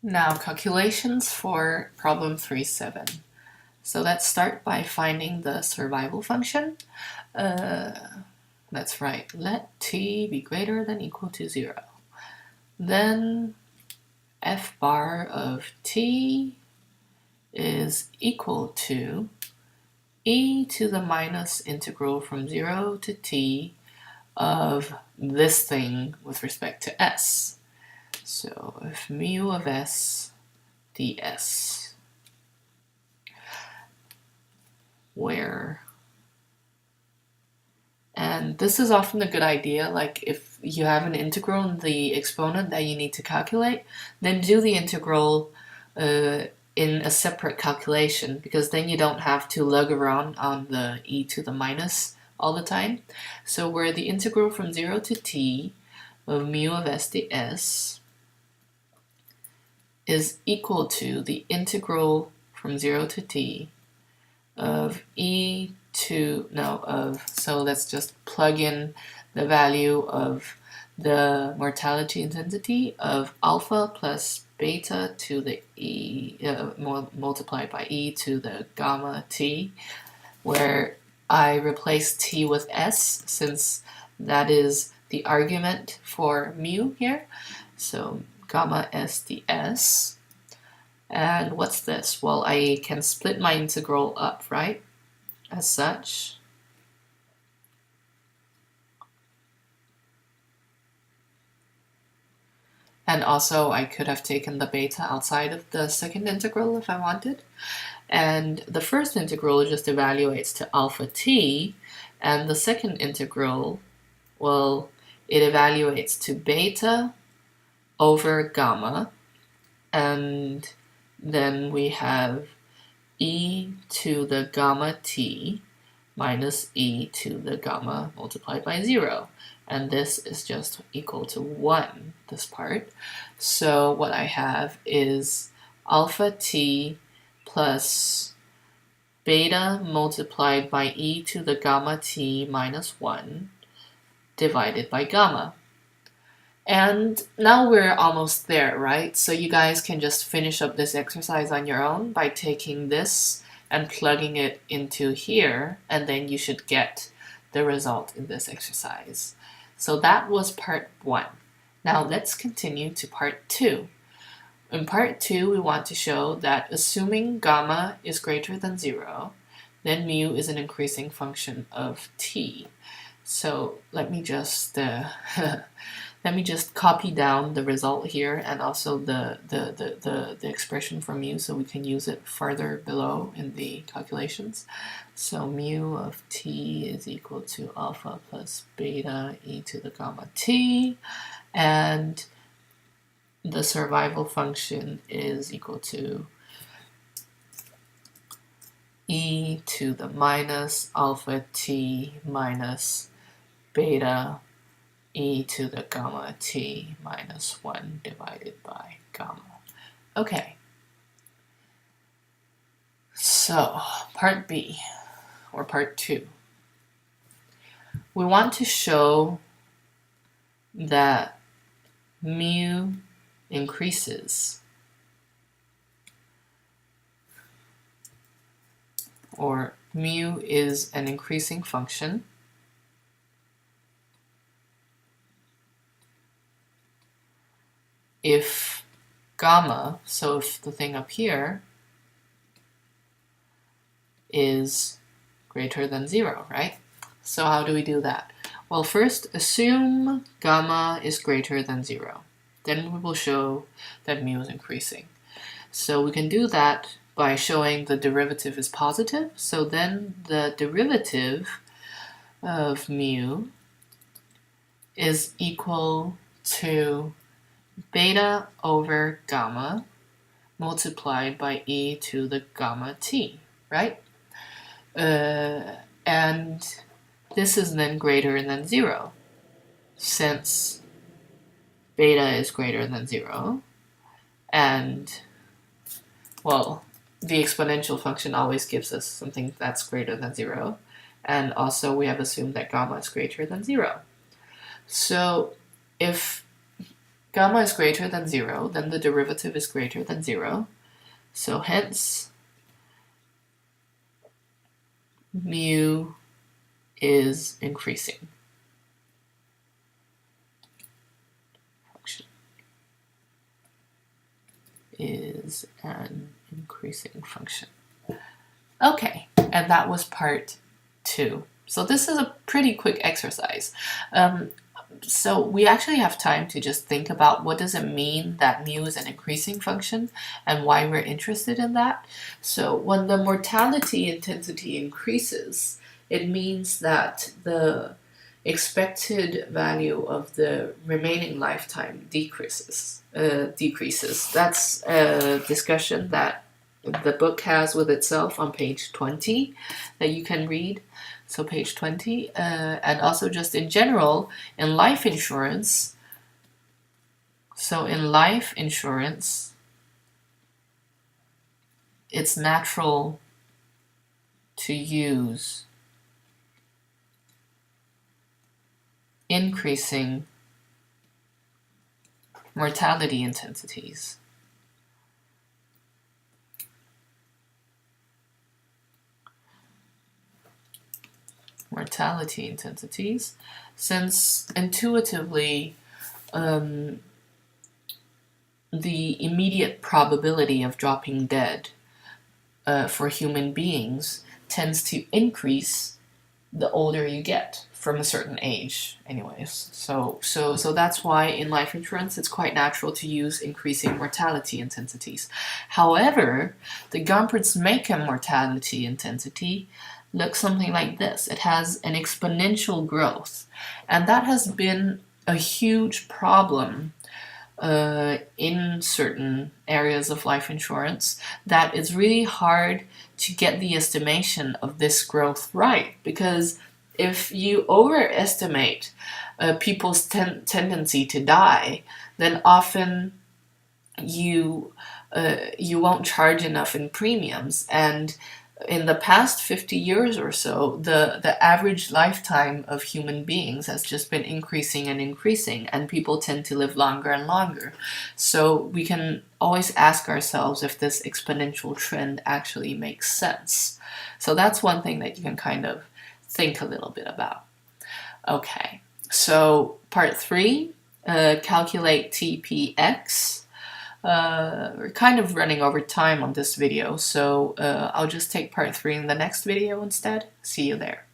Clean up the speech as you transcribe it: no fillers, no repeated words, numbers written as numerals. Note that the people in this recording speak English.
Now, calculations for problem 3.7. So let's start by finding the survival function. That's right, let t be greater than equal to 0. Then f bar of t is equal to e to the minus integral from 0 to t of this thing with respect to s. So if mu of s ds, where, and this is often a good idea, like if you have an integral in the exponent that you need to calculate, then do the integral in a separate calculation, because then you don't have to lug around on the e to the minus all the time. So where the integral from 0 to t of mu of s ds is equal to the integral from 0 to t of e to, so let's just plug in the value of the mortality intensity of alpha plus beta to the e, multiplied by e to the gamma t, where I replace t with s since that is the argument for mu here. So gamma s ds. And what's this? Well, I can split my integral up, right? As such. And also I could have taken the beta outside of the second integral if I wanted. And the first integral just evaluates to alpha t, and the second integral, well, it evaluates to beta over gamma, and then we have e to the gamma t minus e to the gamma multiplied by 0. And this is just equal to 1, this part. So what I have is alpha t plus beta multiplied by e to the gamma t minus 1 divided by gamma. And now we're almost there, right? So you guys can just finish up this exercise on your own by taking this and plugging it into here, and then you should get the result in this exercise. So that was part 1. Now let's continue to part 2. In part 2, we want to show that assuming gamma is greater than 0, then mu is an increasing function of t. So let me just copy down the result here and also the expression for mu so we can use it further below in the calculations. So mu of t is equal to alpha plus beta e to the gamma t, and the survival function is equal to e to the minus alpha t minus beta e to the gamma t minus 1 divided by gamma. Okay, so part B, or part 2. We want to show that mu increases, or mu is an increasing function if gamma, so if the thing up here is greater than 0, right? So how do we do that? Well, first assume gamma is greater than 0. Then we will show that mu is increasing. So we can do that by showing the derivative is positive. So then the derivative of mu is equal to beta over gamma multiplied by e to the gamma t, right? And this is then greater than 0, since beta is greater than 0, and, well, the exponential function always gives us something that's greater than 0, and also we have assumed that gamma is greater than 0. So if gamma is greater than 0, then the derivative is greater than 0. So hence, mu is increasing. Function is an increasing function. Okay, and that was part 2. So this is a pretty quick exercise. So we actually have time to just think about what does it mean that mu is an increasing function and why we're interested in that. So when the mortality intensity increases, it means that the expected value of the remaining lifetime decreases. That's a discussion that the book has with itself on page 20 that you can read. So page 20, and also just in general, in life insurance. So in life insurance, it's natural to use increasing mortality intensities. Mortality intensities, since intuitively the immediate probability of dropping dead for human beings tends to increase the older you get, from a certain age anyways. So that's why in life insurance it's quite natural to use increasing mortality intensities. However, the Gompertz-Makeham mortality intensity looks something like this. It has an exponential growth, and that has been a huge problem in certain areas of life insurance, that it's really hard to get the estimation of this growth right, because if you overestimate people's tendency to die, then often you won't charge enough in premiums. And in the past 50 years or so, the average lifetime of human beings has just been increasing and increasing, and people tend to live longer and longer. So we can always ask ourselves if this exponential trend actually makes sense. So that's one thing that you can kind of think a little bit about. Okay, so part 3, calculate TPX. We're kind of running over time on this video, so I'll just take part 3 in the next video instead. See you there.